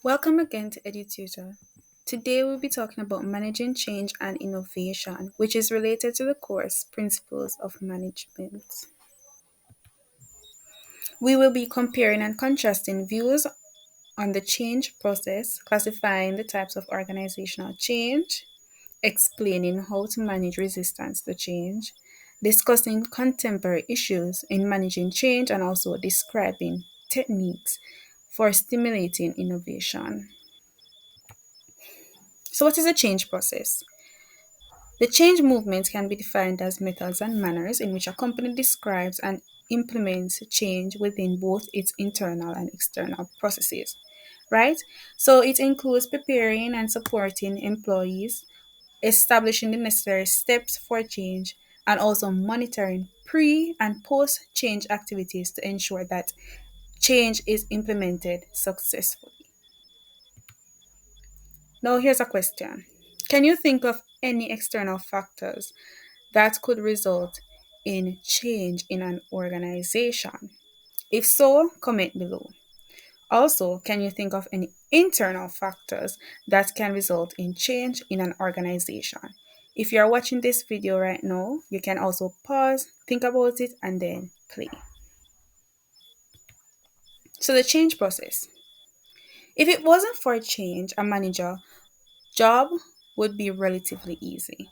Welcome again to EDU-Tutor. Today we'll be talking about managing change and innovation, which is related to the course Principles of Management. We will be comparing and contrasting views on the change process, classifying the types of organizational change, explaining how to manage resistance to change, discussing contemporary issues in managing change, and also describing techniques for stimulating innovation. So, what is a change process? The change movement can be defined as methods and manners in which a company describes and implements change within both its internal and external processes, right? So it includes preparing and supporting employees, establishing the necessary steps for change, and also monitoring pre and post change activities to ensure that change is implemented successfully. Now, here's a question. Can you think of any external factors that could result in change in an organization? If so, comment below. Also, can you think of any internal factors that can result in change in an organization? If you are watching this video right now, you can also pause, think about it, and then play. So, the change process. If it wasn't for change, a manager job would be relatively easy.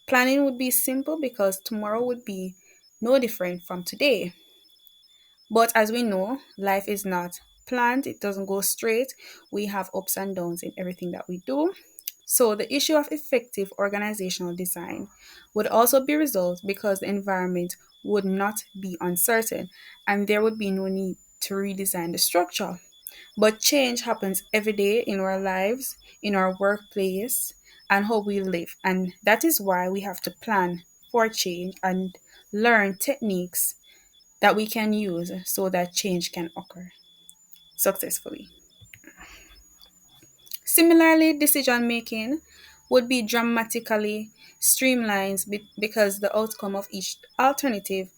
Planning would be simple because tomorrow would be no different from today. But as we know, life is not planned, it doesn't go straight. We have ups and downs in everything that we do. So, the issue of effective organizational design would also be resolved because the environment would not be uncertain and there would be no need to redesign the structure. But change happens every day in our lives, in our workplace, and how we live. And that is why we have to plan for change and learn techniques that we can use so that change can occur successfully. Similarly, decision making would be dramatically streamlined because the outcome of each alternative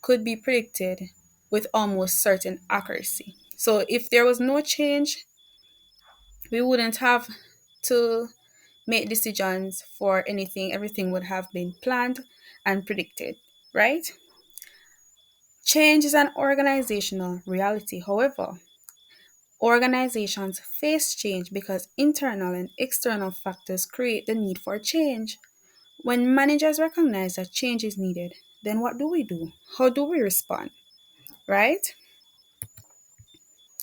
could be predicted with almost certain accuracy. So, if there was no change, we wouldn't have to make decisions for anything. Everything would have been planned and predicted, right? Change is an organizational reality. However, organizations face change because internal and external factors create the need for change. When managers recognize that change is needed, then what do we do? How do we respond? Right?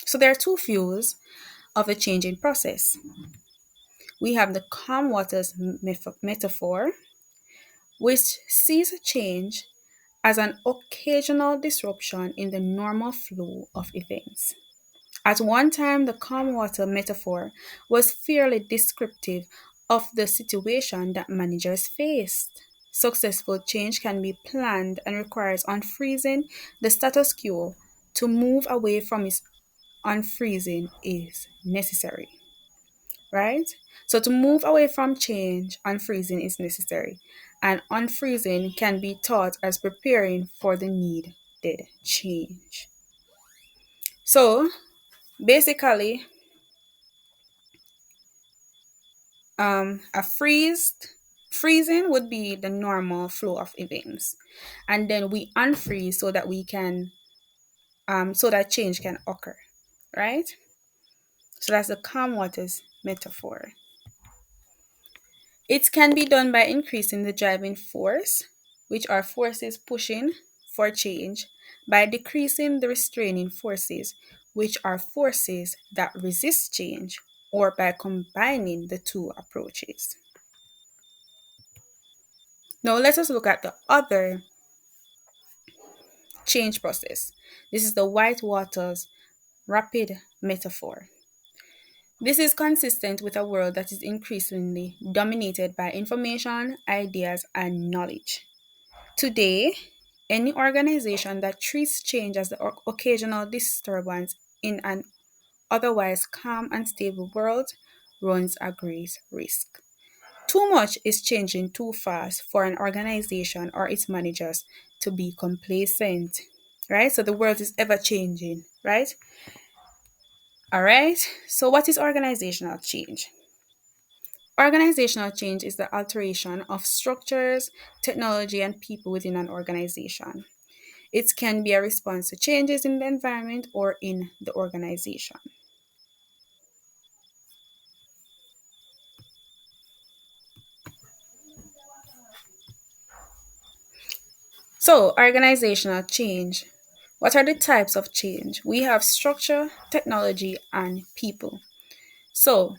So there are two views of the changing process. We have the calm waters metaphor, which sees change as an occasional disruption in the normal flow of events. At one time, the calm water metaphor was fairly descriptive of the situation that managers faced. Successful change can be planned and requires unfreezing the status quo. To move away from its unfreezing is necessary, right? So to move away from change, unfreezing is necessary. And unfreezing can be taught as preparing for the needed change. So basically, a freezing would be the normal flow of events, and then we unfreeze so that we can so that change can occur, right? So that's the calm waters metaphor. It can be done by increasing the driving force, which are forces pushing for change, by decreasing the restraining forces, which are forces that resist change, or by combining the two approaches. Now let us look at the other change process. This is the white waters rapid metaphor. This is consistent with a world that is increasingly dominated by information, ideas, and knowledge. Today, any organization that treats change as the occasional disturbance in an otherwise calm and stable world runs a great risk. Too much is changing too fast for an organization or its managers to be complacent, right? So the world is ever changing, right? All right. So, what is organizational change? Organizational change is the alteration of structures, technology, and people within an organization. It can be a response to changes in the environment or in the organization. So, organizational change. What are the types of change? We have structure, technology, and people. So,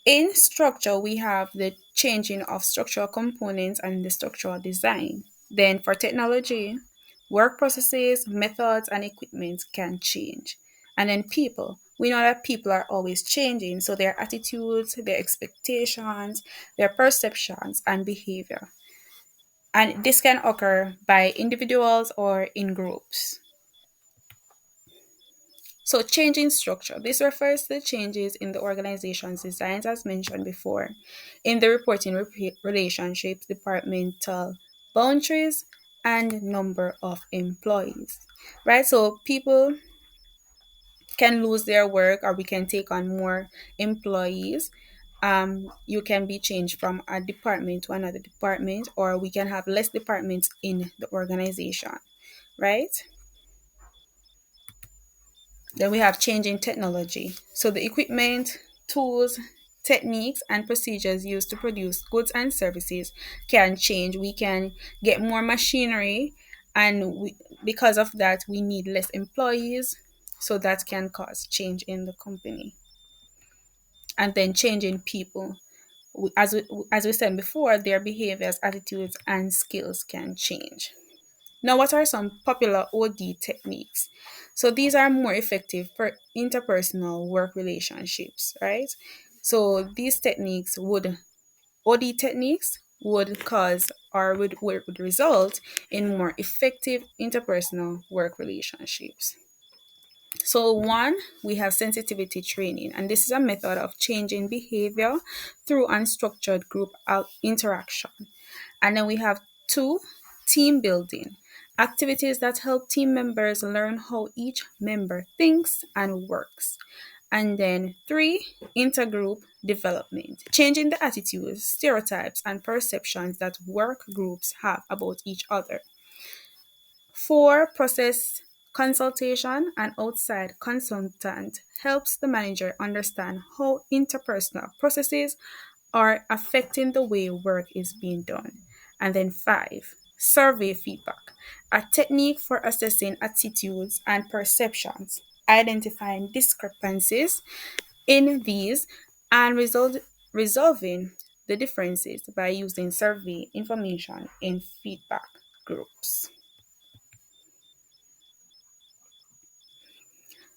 in structure, we have the changing of structural components and the structural design. Then, for technology, work processes, methods, and equipment can change. And then, people. We know that people are always changing, so their attitudes, their expectations, their perceptions, and behavior. And this can occur by individuals or in groups. So, changing structure. This refers to the changes in the organization's designs, as mentioned before, in the reporting relationships, departmental boundaries, and number of employees. Right? So, people can lose their work, or we can take on more employees. You can be changed from a department to another department, or we can have less departments in the organization. Right? Then we have changing technology. So the equipment, tools, techniques, and procedures used to produce goods and services can change. We can get more machinery, and because of that, we need less employees. So that can cause change in the company. And then changing people. As we said before, their behaviors, attitudes, and skills can change. Now, what are some popular OD techniques? So, these are more effective for interpersonal work relationships, right? So, these techniques OD techniques would cause or would result in more effective interpersonal work relationships. So, one, we have sensitivity training, and this is a method of changing behavior through unstructured group interaction. And then we have two, team building, activities that help team members learn how each member thinks and works. And then three, intergroup development, changing the attitudes, stereotypes, and perceptions that work groups have about each other. Four, process consultation. An outside consultant helps the manager understand how interpersonal processes are affecting the way work is being done. And then five, survey feedback, a technique for assessing attitudes and perceptions, identifying discrepancies in these, and resolving the differences by using survey information in feedback groups.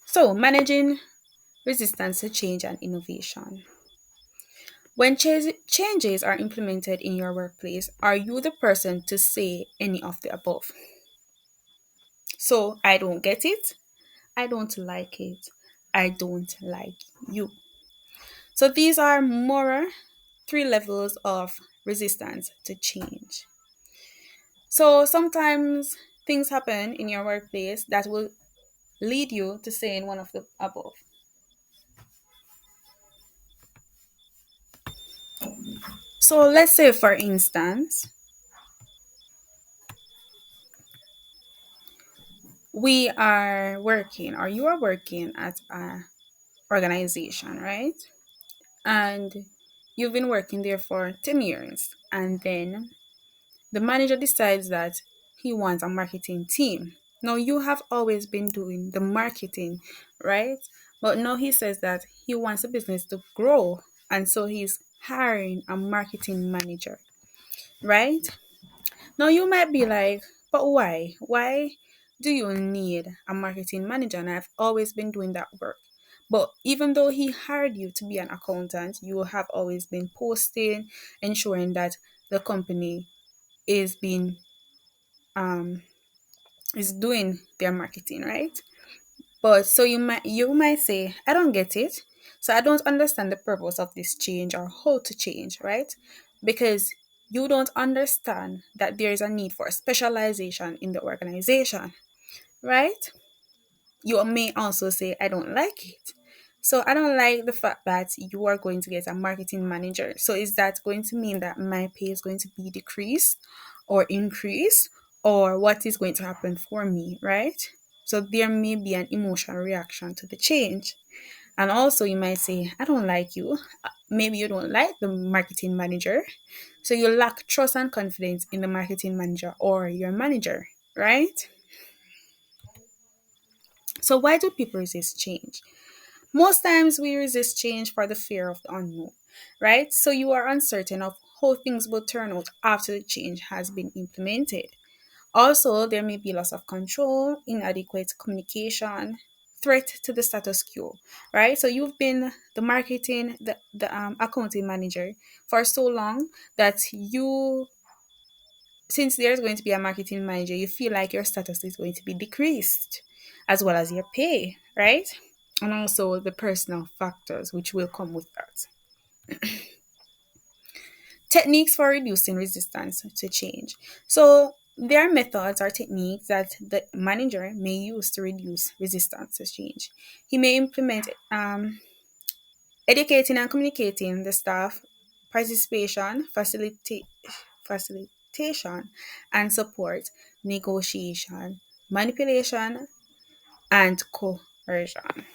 So, managing resistance to change and innovation. When changes are implemented in your workplace, are you the person to say any of the above? So, I don't get it, I don't like it, I don't like you. So, these are more three levels of resistance to change. So, sometimes things happen in your workplace that will lead you to saying one of the above. So, let's say, for instance, we are working, or you are working at a organization, right? And you've been working there for 10 years. And then the manager decides that he wants a marketing team. Now, you have always been doing the marketing, right? But now he says that he wants the business to grow. And so he's hiring a marketing manager, right? Now you might be like, but why? Why do you need a marketing manager? And I've always been doing that work. But even though he hired you to be an accountant, you have always been posting, ensuring that the company is being um is doing their marketing, right? But so you might say, I don't get it. So I don't understand the purpose of this change or how to change, right? Because you don't understand that there is a need for specialization in the organization, right? You may also say, I don't like it. So I don't like the fact that you are going to get a marketing manager. So is that going to mean that my pay is going to be decreased or increased, or what is going to happen for me, right? So there may be an emotional reaction to the change. And also you might say, I don't like you. Maybe you don't like the marketing manager. So you lack trust and confidence in the marketing manager or your manager, right? So why do people resist change? Most times we resist change for the fear of the unknown, right? So you are uncertain of how things will turn out after the change has been implemented. Also, there may be loss of control, inadequate communication, threat to the status quo, right? So you've been the marketing, the accounting manager for so long that since there's going to be a marketing manager, you feel like your status is going to be decreased, as well as your pay, right? And also the personal factors which will come with that. Techniques for reducing resistance to change. So there are methods or techniques that the manager may use to reduce resistance to change. He may implement educating and communicating the staff, participation, facilitation and support, negotiation, manipulation, and coercion.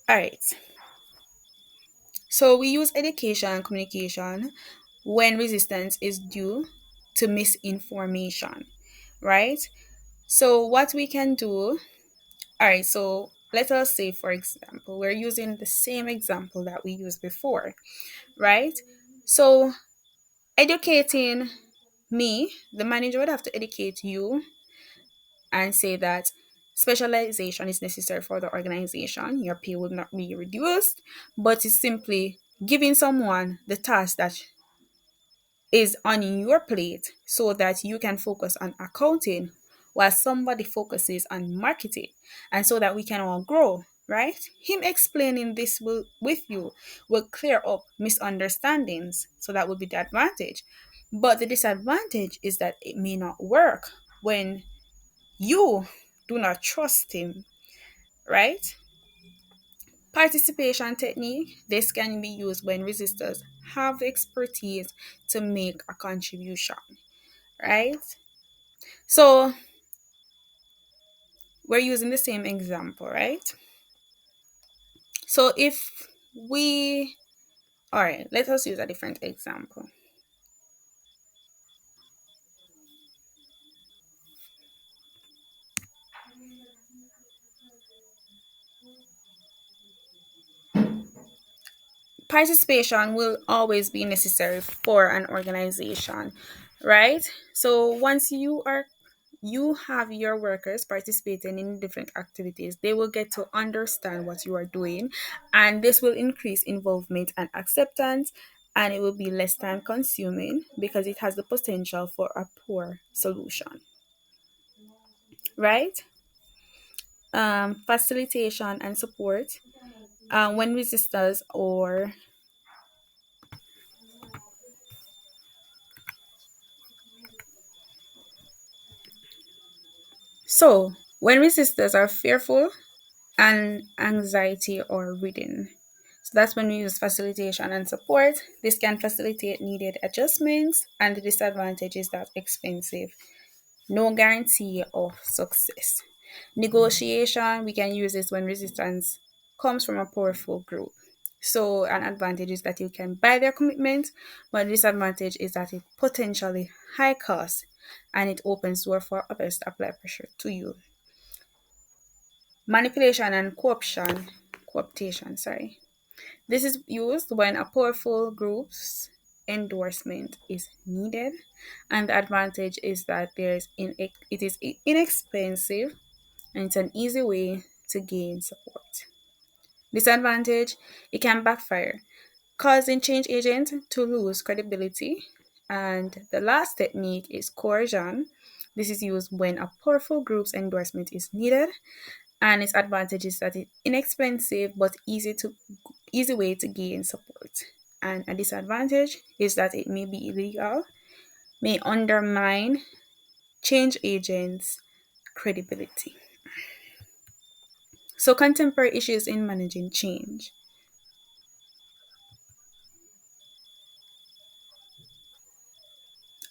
All right. So we use education and communication when resistance is due to misinformation, right? So what we can do, all right, so let us say, for example, we're using the same example that we used before, right? So educating me, the manager would have to educate you and say that specialization is necessary for the organization. Your pay will not be reduced, but it's simply giving someone the task that is on your plate so that you can focus on accounting while somebody focuses on marketing, and so that we can all grow, right? Him explaining this will with you will clear up misunderstandings, so that would be the advantage. But the disadvantage is that it may not work when you do not trust him, right? Participation technique. This can be used when resistors have the expertise to make a contribution, right? So we're using the same example, right? So if we, all right, let us use a different example. Participation will always be necessary for an organization, right? So once you have your workers participating in different activities, they will get to understand what you are doing, and this will increase involvement and acceptance, and it will be less time consuming because it has the potential for a poor solution, right? Facilitation and support. When resistors or so when resistors are fearful and anxiety or reading. So that's when we use facilitation and support. This can facilitate needed adjustments, and the disadvantage is that expensive. No guarantee of success. Negotiation, we can use this when resistance comes from a powerful group. So an advantage is that you can buy their commitment, but disadvantage is that it potentially high cost, and it opens door for others to apply pressure to you. Manipulation and cooptation, sorry. This is used when a powerful group's endorsement is needed, and the advantage is that it is inexpensive and it's an easy way to gain support. Disadvantage, it can backfire, causing change agents to lose credibility. And the last technique is coercion. This is used when a powerful group's endorsement is needed, and its advantage is that it's inexpensive but easy way to gain support. And a disadvantage is that it may be illegal, may undermine change agents' credibility. So, contemporary issues in managing change.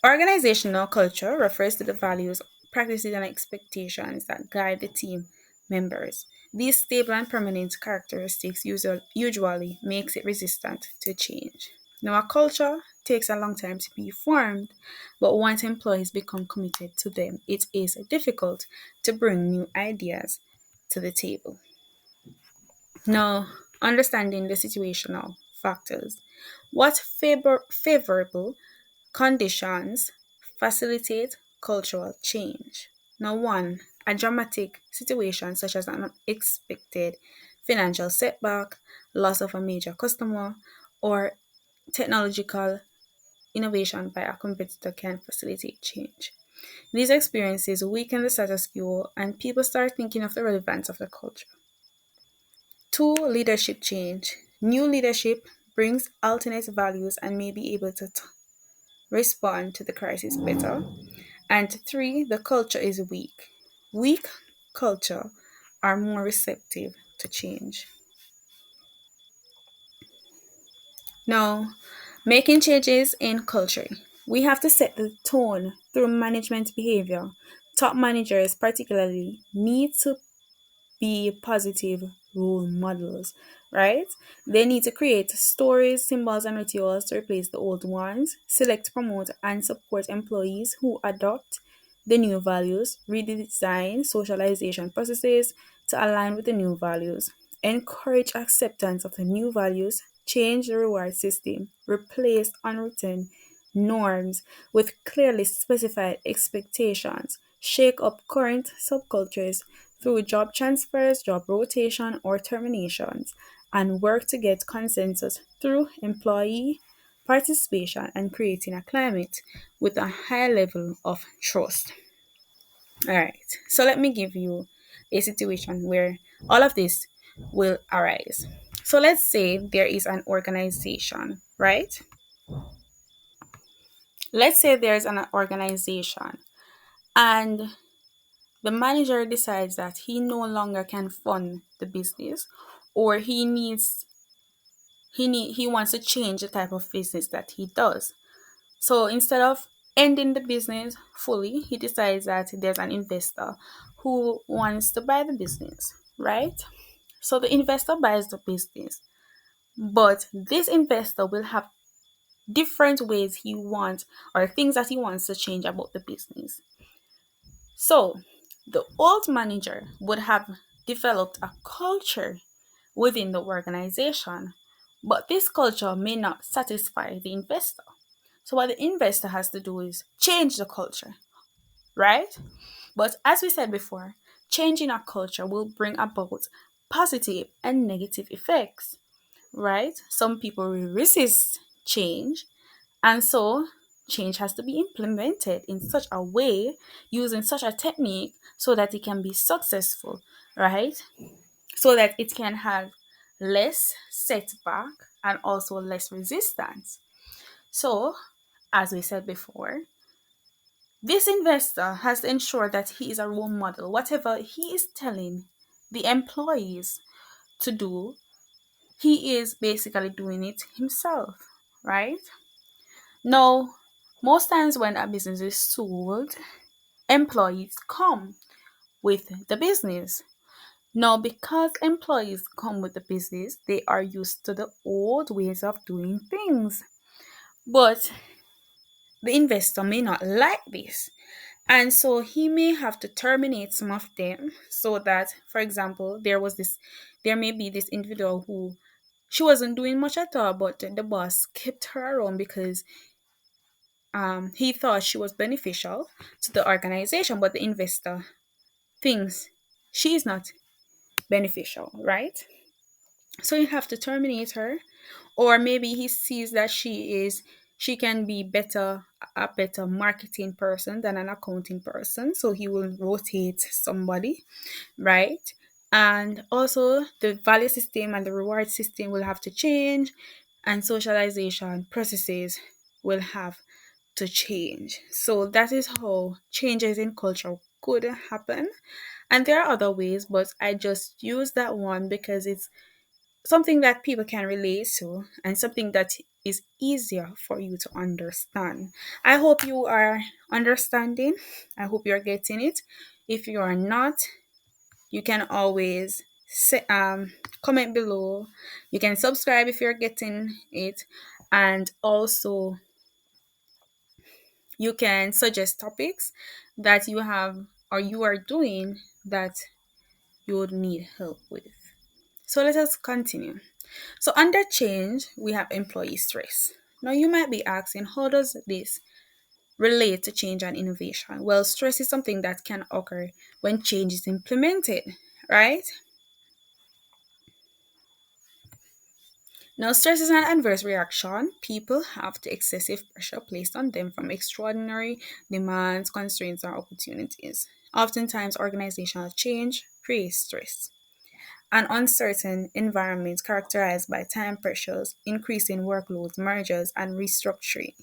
Organizational culture refers to the values, practices, and expectations that guide the team members. These stable and permanent characteristics usually makes it resistant to change. Now, a culture takes a long time to be formed, but once employees become committed to them, it is difficult to bring new ideas to the table. Now, understanding the situational factors. What favorable conditions facilitate cultural change? Now, one, a dramatic situation such as an unexpected financial setback, loss of a major customer, or technological innovation by a competitor can facilitate change. These experiences weaken the status quo and people start thinking of the relevance of the culture. Two, leadership change. New leadership brings alternate values and may be able to respond to the crisis better. And three, the culture is weak. Weak culture are more receptive to change. Now, making changes in culture. We have to set the tone through management behavior. Top managers, particularly, need to be positive role models, right? They need to create stories, symbols, and rituals to replace the old ones, select, promote, and support employees who adopt the new values, redesign socialization processes to align with the new values, encourage acceptance of the new values, change the reward system, replace unwritten norms with clearly specified expectations, shake up current subcultures through job transfers, job rotation, or terminations, and work to get consensus through employee participation and creating a climate with a high level of trust. All right, so let me give you a situation where all of this will arise. So let's say there is an organization, right? Let's say there's an organization and the manager decides that he no longer can fund the business or he wants to change the type of business that he does. So instead of ending the business fully, he decides that there's an investor who wants to buy the business, right? So the investor buys the business, but this investor will have different ways he wants or things that he wants to change about the business. So, the old manager would have developed a culture within the organization, but this culture may not satisfy the investor. So, what the investor has to do is change the culture, right? But as we said before, changing a culture will bring about positive and negative effects, right? Some people will resist change, and so change has to be implemented in such a way, using such a technique, so that it can be successful, right? So that it can have less setback and also less resistance. So, as we said before, this investor has to ensure that he is a role model. Whatever he is telling the employees to do, he is basically doing it himself, right? Now, most times when a business is sold, employees come with the business. Now, because employees come with the business, they are used to the old ways of doing things. But the investor may not like this. And so he may have to terminate some of them so that, for example, there may be this individual who she wasn't doing much at all, but the boss kept her around because he thought she was beneficial to the organization, but the investor thinks she is not beneficial, right? So you have to terminate her, or maybe he sees that she can be a better marketing person than an accounting person, so he will rotate somebody, right? And also the value system and the reward system will have to change, and socialization processes will have to change. So that is how changes in culture could happen. And there are other ways, but I just use that one because it's something that people can relate to and something that is easier for you to understand. I hope you are understanding. I hope you're getting it. If you are not, you can always say, comment below. You can subscribe if you're getting it, and also you can suggest topics that you have or you are doing that you would need help with. So let us continue. So under change, we have employee stress. Now you might be asking, how does this relate to change and innovation? Well, stress is something that can occur when change is implemented, right? Now, stress is an adverse reaction people have to excessive pressure placed on them from extraordinary demands, constraints, or opportunities. Oftentimes, organizational change creates stress. An uncertain environment characterized by time pressures, increasing workloads, mergers, and restructuring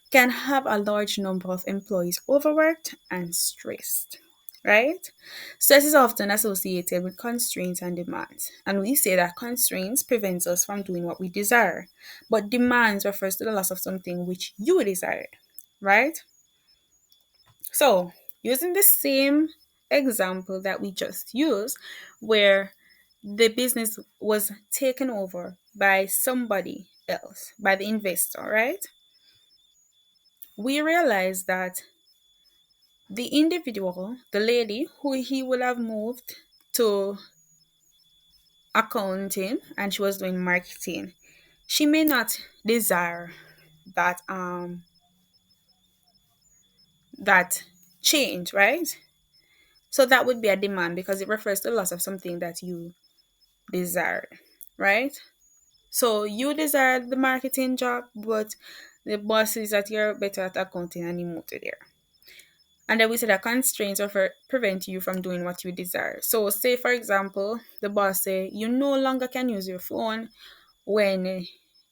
can have a large number of employees overworked and stressed. Right? Stress is often associated with constraints and demands. And we say that constraints prevents us from doing what we desire. But demands refers to the loss of something which you desired. Right? So, using the same example that we just used, where the business was taken over by somebody else, by the investor, right? We realized that the individual, the lady who he would have moved to accounting and she was doing marketing, she may not desire that that change, right? So that would be a demand because it refers to the loss of something that you desired, right? So you desire the marketing job, but the boss is that you're better at accounting and you move to there. And then we say that constraints prevent you from doing what you desire. So say for example, the boss say you no longer can use your phone when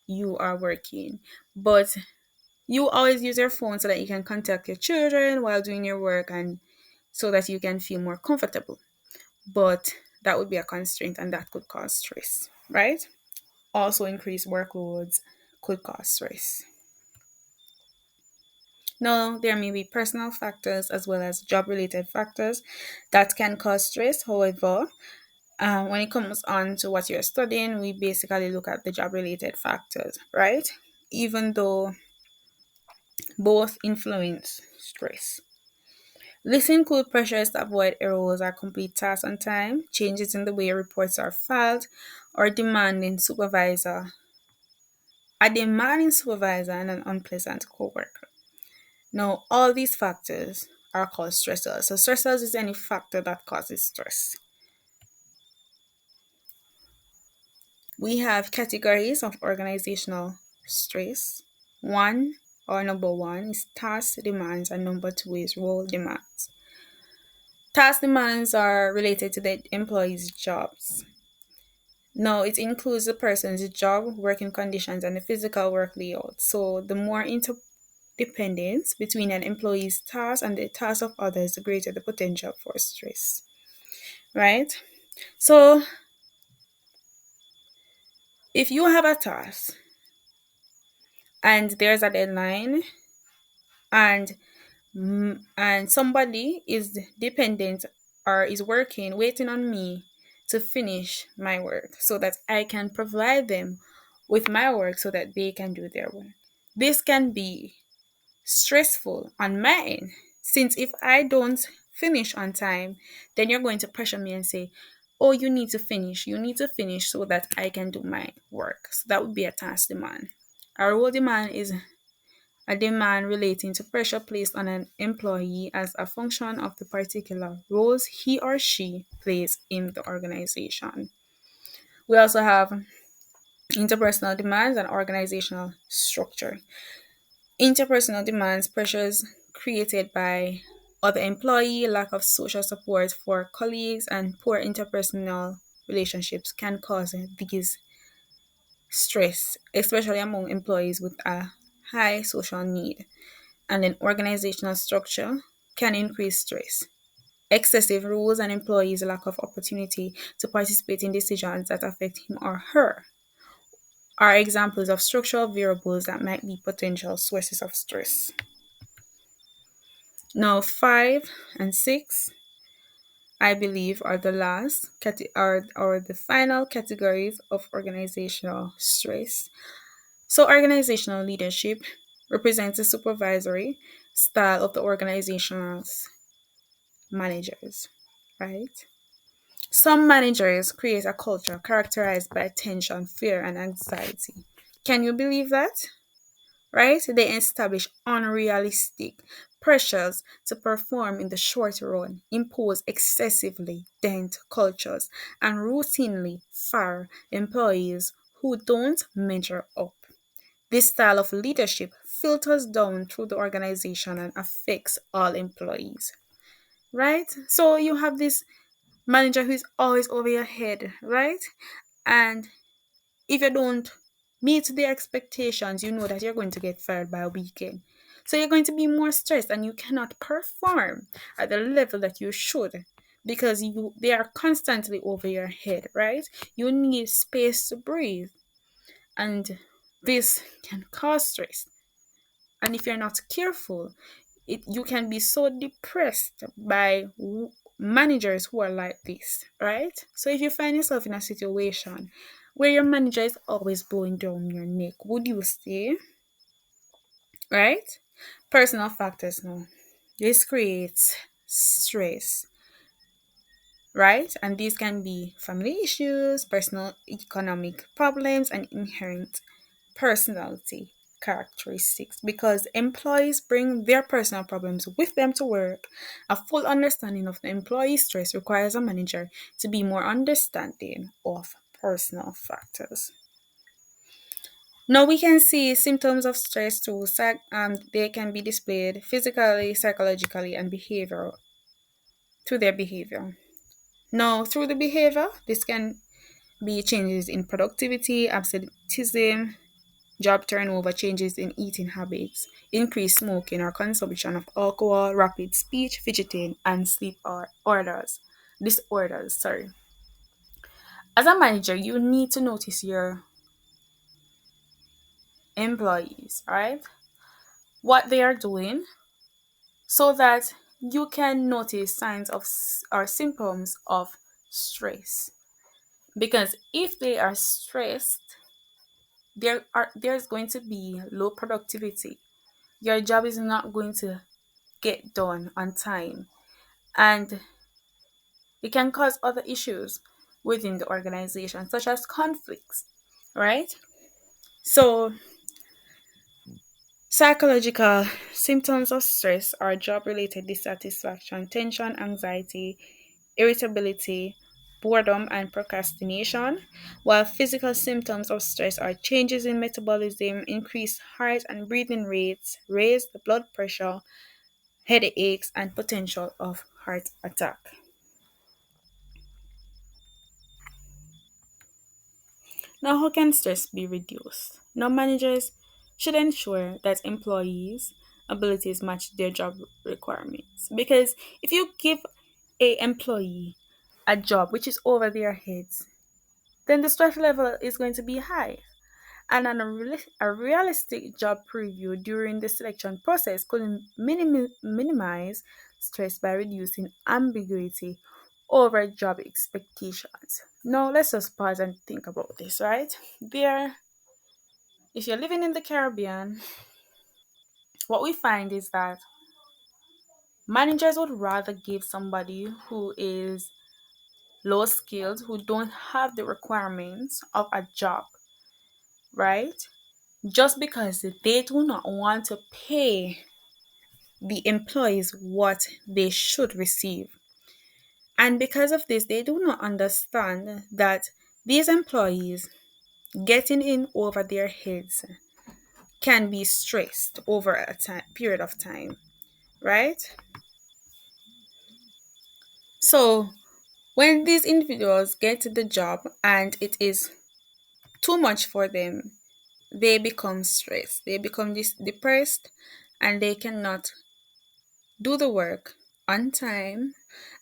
you are working, but you always use your phone so that you can contact your children while doing your work and so that you can feel more comfortable. But that would be a constraint and that could cause stress, right? Also, increased workloads could cause stress. Now, there may be personal factors as well as job related factors that can cause stress. However, when it comes on to what you're studying, we basically look at the job related factors, right? Even though both influence stress. This include pressures to avoid errors or complete tasks on time, changes in the way reports are filed, or a demanding supervisor and an unpleasant coworker. Now, all these factors are called stressors. So, stressors is any factor that causes stress. We have categories of organizational stress. One or number one is task demands, and number two is role demands. Task demands are related to the employee's jobs. Now, it includes the person's job, working conditions, and the physical work layout. So, the more interdependence between an employee's task and the tasks of others, the greater the potential for stress. Right? So, if you have a task and there's a deadline and and somebody is dependent or is working waiting on me to finish my work so that I can provide them with my work so that they can do their work, this can be stressful on my end, since if I don't finish on time, then you're going to pressure me and say, oh, you need to finish so that I can do my work. So that would be a task demand. A role demand is a demand relating to pressure placed on an employee as a function of the particular roles he or she plays in the organization. We also have interpersonal demands and organizational structure. Interpersonal demands, pressures created by other employee, lack of social support for colleagues, and poor interpersonal relationships can cause these stress, especially among employees with a high social need. And then organizational structure can increase stress. excessive rules, and employees' lack of opportunity to participate in decisions that affect him or her are examples of structural variables that might be potential sources of stress. Now, 5 and 6, I believe, are the are the final categories of organizational stress. So, organizational leadership represents the supervisory style of the organization's managers, right? Some managers create a culture characterized by tension, fear, and anxiety. Can you believe that? Right? They establish unrealistic pressures to perform in the short run, impose excessively dense cultures, and routinely fire employees who don't measure up. This style of leadership filters down through the organization and affects all employees. Right? So you have this manager who is always over your head, right? And if you don't meet the expectations, you know that you're going to get fired by a weekend. So you're going to be more stressed and you cannot perform at the level that you should because they are constantly over your head, right? You need space to breathe, and this can cause stress. And if you're not careful, you can be so depressed by managers who are like this, right? So if you find yourself in a situation where your manager is always blowing down your neck, would you stay? Right? Personal factors now. This creates stress, right? And these can be family issues, personal economic problems, and inherent personality characteristics because employees bring their personal problems with them to work. A full understanding of the employee stress requires a manager to be more understanding of personal factors. Now we can see symptoms of stress too. They can be displayed physically, psychologically, and behavioral through their behavior. Now, through the behavior, this can be changes in productivity, absenteeism, job turnover, changes in eating habits, increased smoking or consumption of alcohol, rapid speech, fidgeting, and sleep disorders. Sorry. As a manager, you need to notice your employees, right? What they are doing, so that you can notice signs of or symptoms of stress. Because if they are stressed, there's going to be low productivity. Your job is not going to get done on time, and it can cause other issues within the organization such as conflicts, right? So psychological symptoms of stress are job related dissatisfaction, tension, anxiety, irritability, boredom, and procrastination, while physical symptoms of stress are changes in metabolism, increased heart and breathing rates, raised blood pressure, headaches, and potential of heart attack. Now, how can stress be reduced? Now, managers should ensure that employees' abilities match their job requirements. Because if you give a employee a job which is over their heads, then the stress level is going to be high. And a realistic job preview during the selection process could minimize stress by reducing ambiguity over job expectations. Now, let's just pause and think about this, right? If you're living in the Caribbean, what we find is that managers would rather give somebody who is low skilled, who don't have the requirements of a job, right? Just because they do not want to pay the employees what they should receive. And because of this, they do not understand that these employees getting in over their heads can be stressed over a period of time, right? So, when these individuals get the job and it is too much for them, they become stressed, they become depressed, and they cannot do the work on time.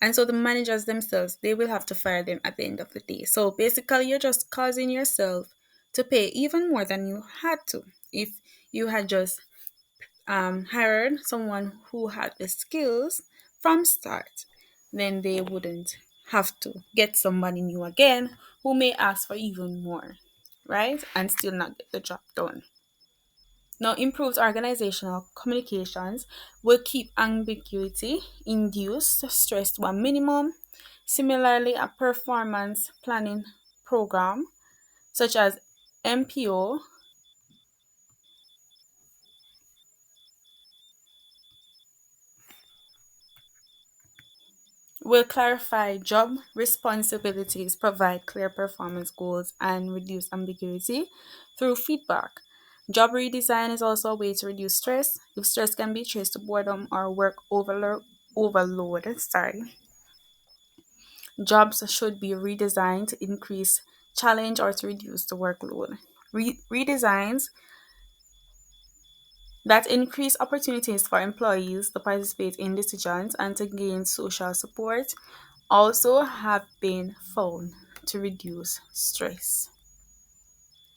And so the managers themselves, they will have to fire them at the end of the day. So basically, you're just causing yourself to pay even more than you had to if you had just hired someone who had the skills from start. Then they wouldn't have to get somebody new again who may ask for even more, right? And still not get the job done. Now, improved organizational communications will keep ambiguity, induce stress to a minimum. Similarly, a performance planning program such as MPO will clarify job responsibilities, provide clear performance goals, and reduce ambiguity through feedback. Job redesign is also a way to reduce stress. If stress can be traced to boredom or work overload, jobs should be redesigned to increase challenge or to reduce the workload. Redesigns that increase opportunities for employees to participate in decisions and to gain social support also have been found to reduce stress.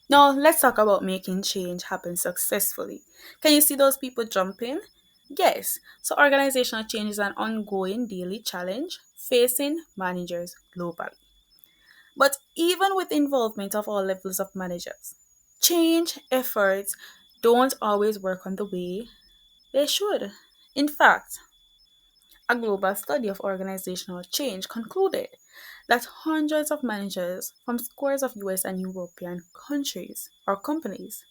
Now, let's talk about making change happen successfully. Can you see those people jumping? Yes. So, organizational change is an ongoing daily challenge facing managers globally. But even with involvement of all levels of managers, change efforts don't always work on the way they should. In fact, a global study of organizational change concluded that hundreds of managers from scores of US and European countries or companies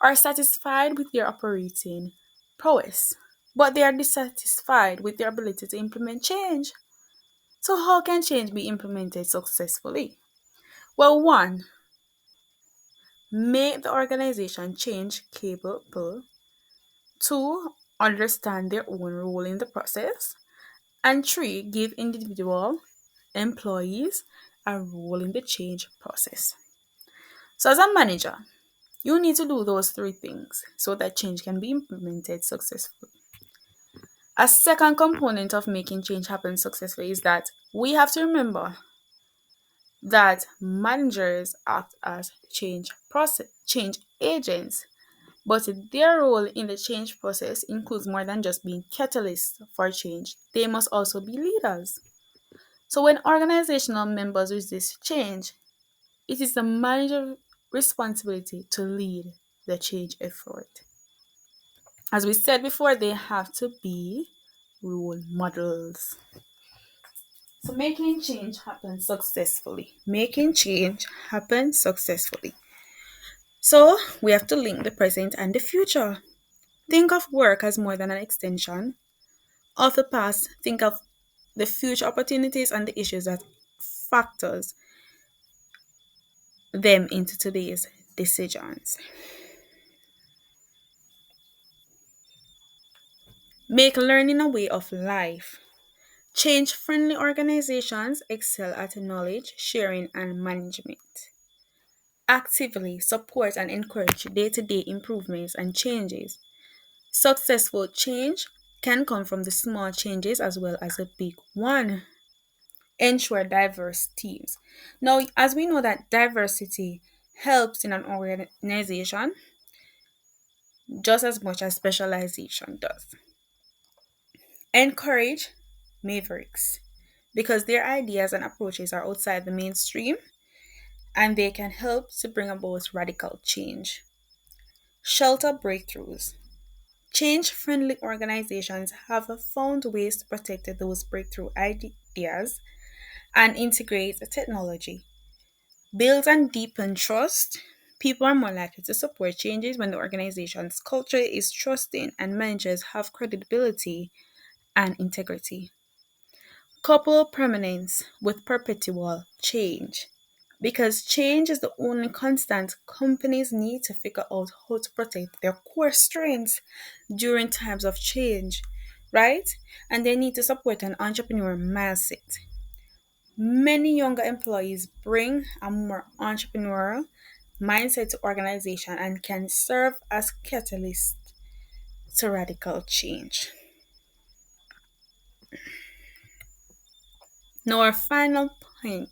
are satisfied with their operating prowess, but they are dissatisfied with their ability to implement change. So, how can change be implemented successfully? Well, one, make the organization change capable. Two, understand their own role in the process. And three, give individual employees a role in the change process. So, as a manager, you need to do those three things so that change can be implemented successfully. A second component of making change happen successfully is that we have to remember that managers act as change agents, but their role in the change process includes more than just being catalysts for change. They must also be leaders. So when organizational members resist change, it is the manager's responsibility to lead the change effort. As we said before, they have to be role models. So making change happen successfully. Making change happen successfully. So we have to link the present and the future. Think of work as more than an extension of the past. Think of the future opportunities and the issues that factors them into today's decisions. Make learning a way of life. Change friendly organizations excel at knowledge sharing and management. Actively support and encourage day to day improvements and changes. Successful change can come from the small changes as well as the big one. Ensure diverse teams. Now, as we know that diversity helps in an organization just as much as specialization does. Encourage mavericks because their ideas and approaches are outside the mainstream and they can help to bring about radical change. Shelter breakthroughs. Change friendly organizations have found ways to protect those breakthrough ideas and integrate technology. Build and deepen trust. People are more likely to support changes when the organization's culture is trusting and managers have credibility and integrity. Couple permanence with perpetual change. Because change is the only constant, companies need to figure out how to protect their core strengths during times of change, right? And they need to support an entrepreneur mindset. Many younger employees bring a more entrepreneurial mindset to organization and can serve as catalysts to radical change. Now, our final point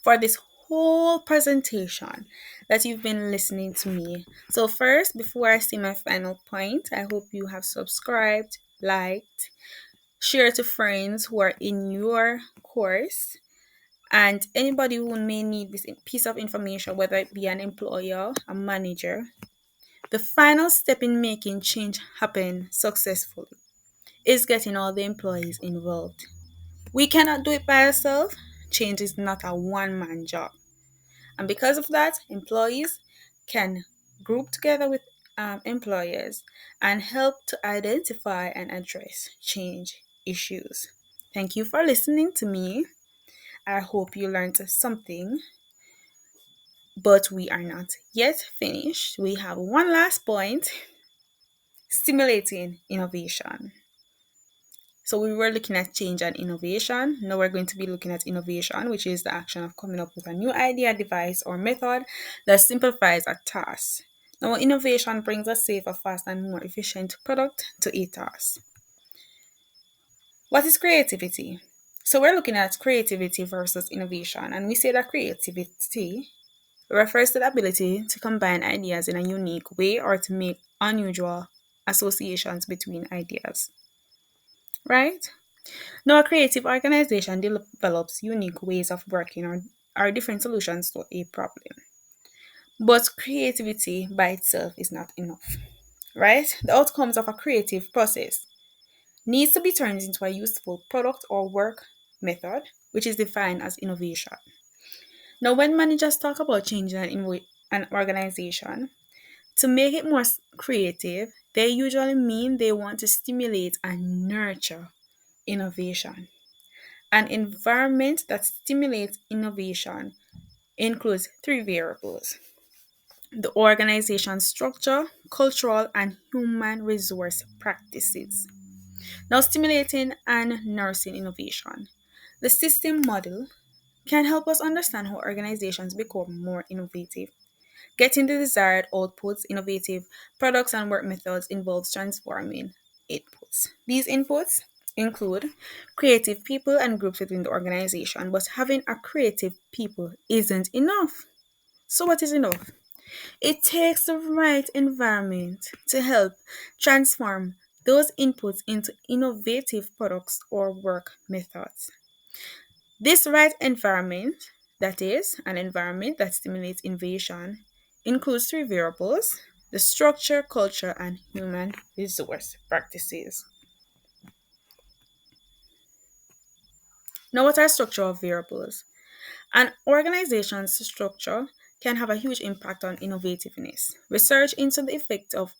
for this whole presentation that you've been listening to me. So, first, before I say my final point, I hope you have subscribed, liked, share to friends who are in your course, and anybody who may need this piece of information, whether it be an employer, a manager. The final step in making change happen successfully is getting all the employees involved. We cannot do it by ourselves. Change is not a one man job. And because of that, employees can group together with employers and help to identify and address change issues. Thank you for listening to me. I hope you learned something, but we are not yet finished. We have one last point: stimulating innovation. So we were looking at change and innovation. Now we're going to be looking at innovation, which is the action of coming up with a new idea, device, or method that simplifies a task. Now, innovation brings a safer, fast, and more efficient product to a task. What is creativity? So we're looking at creativity versus innovation, and we say that creativity refers to the ability to combine ideas in a unique way or to make unusual associations between ideas, right? Now, a creative organization develops unique ways of working or different solutions to a problem. But creativity by itself is not enough, right? The outcomes of a creative process needs to be turned into a useful product or work method, which is defined as innovation. Now, when managers talk about changing an organization, to make it more creative, they usually mean they want to stimulate and nurture innovation. An environment that stimulates innovation includes three variables: the organization structure, cultural, and human resource practices. Now, stimulating and nursing innovation. The system model can help us understand how organizations become more innovative. Getting the desired outputs, innovative products and work methods involves transforming inputs. These inputs include creative people and groups within the organization, but having a creative people isn't enough. So, what is enough? It takes the right environment to help transform those inputs into innovative products or work methods. This right environment, that is, an environment that stimulates innovation, includes three variables: the structure, culture, and human resource practices. Now, what are structural variables? An organization's structure can have a huge impact on innovativeness. Research into the effect of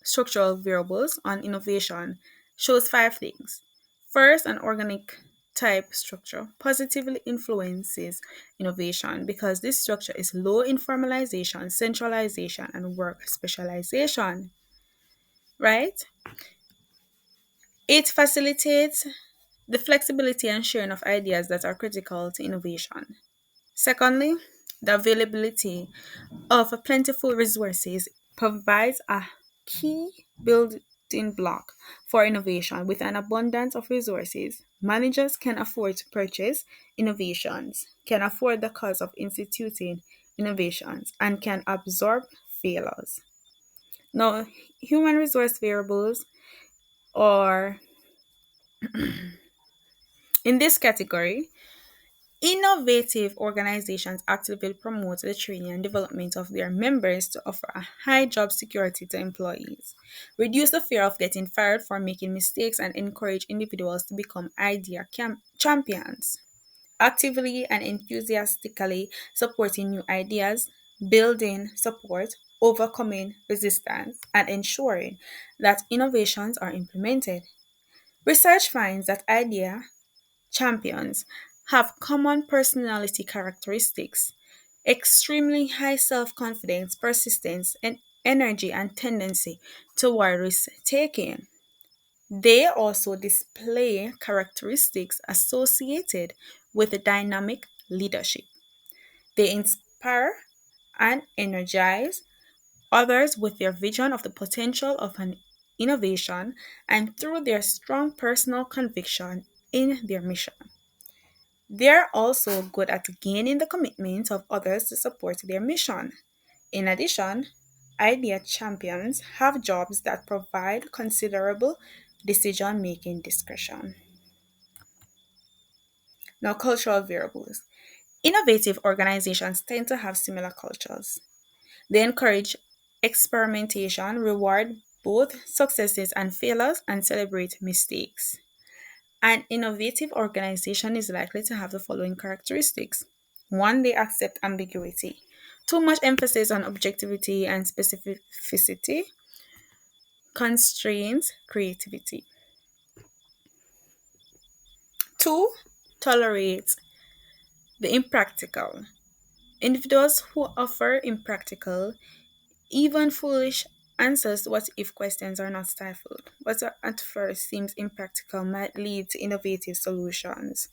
structural variables on innovation shows five things. First, an organic type structure positively influences innovation because this structure is low in formalization, centralization, and work specialization, right? It facilitates the flexibility and sharing of ideas that are critical to innovation. Secondly, the availability of plentiful resources provides a key building block for innovation. With an abundance of resources, managers can afford to purchase innovations, can afford the cost of instituting innovations, and can absorb failures. Now, human resource variables are in this category. Innovative organizations actively promote the training and development of their members to offer a high job security to employees, reduce the fear of getting fired for making mistakes, and encourage individuals to become idea champions, actively and enthusiastically supporting new ideas, building support, overcoming resistance, and ensuring that innovations are implemented. Research finds that idea champions have common personality characteristics: extremely high self confidence, persistence, and energy, and tendency toward risk taking. They also display characteristics associated with dynamic leadership. They inspire and energize others with their vision of the potential of an innovation, and through their strong personal conviction in their mission. They're also good at gaining the commitment of others to support their mission. In addition, idea champions have jobs that provide considerable decision making discretion. Now, cultural variables. Innovative organizations tend to have similar cultures. They encourage experimentation, reward both successes and failures, and celebrate mistakes. An innovative organization is likely to have the following characteristics. One, they accept ambiguity. Too much emphasis on objectivity and specificity constrains creativity. Two, tolerate the impractical. Individuals who offer impractical, even foolish answers to what if questions are not stifled. What at first seems impractical might lead to innovative solutions.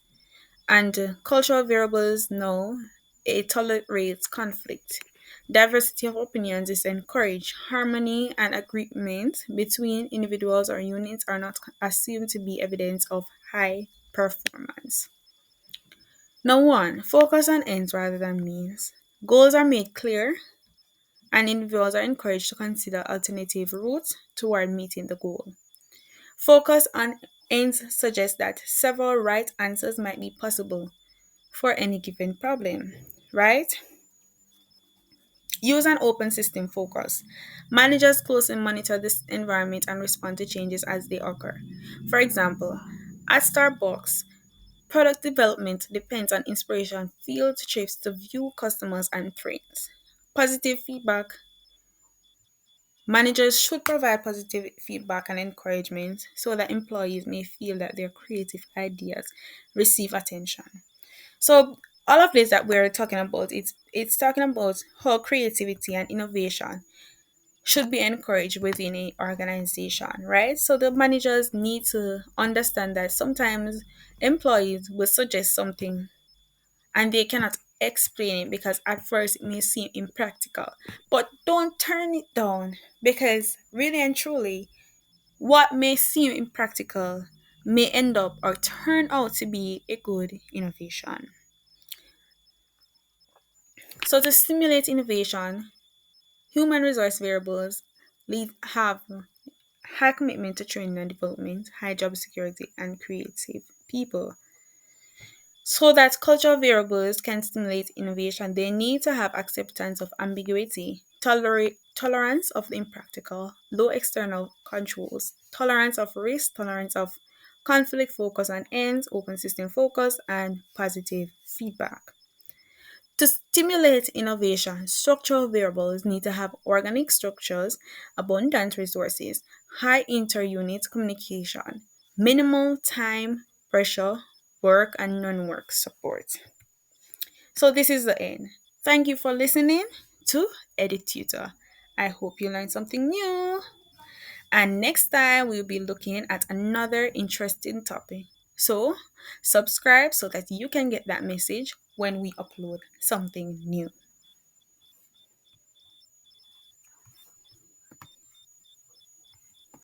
And cultural variables know it tolerates conflict. Diversity of opinions is encouraged. Harmony and agreement between individuals or units are not assumed to be evidence of high performance. Now, one, focus on ends rather than means. Goals are made clear, and individuals are encouraged to consider alternative routes toward meeting the goal. Focus on ends suggests that several right answers might be possible for any given problem, right? Use an open system focus. Managers closely monitor this environment and respond to changes as they occur. For example, at Starbucks, product development depends on inspiration field trips to view customers and trends. Positive feedback. Managers should provide positive feedback and encouragement so that employees may feel that their creative ideas receive attention. So all of this that we're talking about, it's talking about how creativity and innovation should be encouraged within a organization, right? So the managers need to understand that sometimes employees will suggest something and they cannot explain it because at first it may seem impractical. But don't turn it down because really and truly, what may seem impractical may end up or turn out to be a good innovation. So to stimulate innovation, human resource variables have high commitment to training and development, high job security, and creative people. So that cultural variables can stimulate innovation, they need to have acceptance of ambiguity, tolerance of the impractical, low external controls, tolerance of risk, tolerance of conflict, focus on ends, open system focus, and positive feedback. To stimulate innovation, structural variables need to have organic structures, abundant resources, high inter-unit communication, minimal time, pressure, work, and non-work support. So this is the end. Thank you for listening to EDU-Tutor. I hope you learned something new. And next time we'll be looking at another interesting topic. So subscribe so that you can get that message when we upload something new.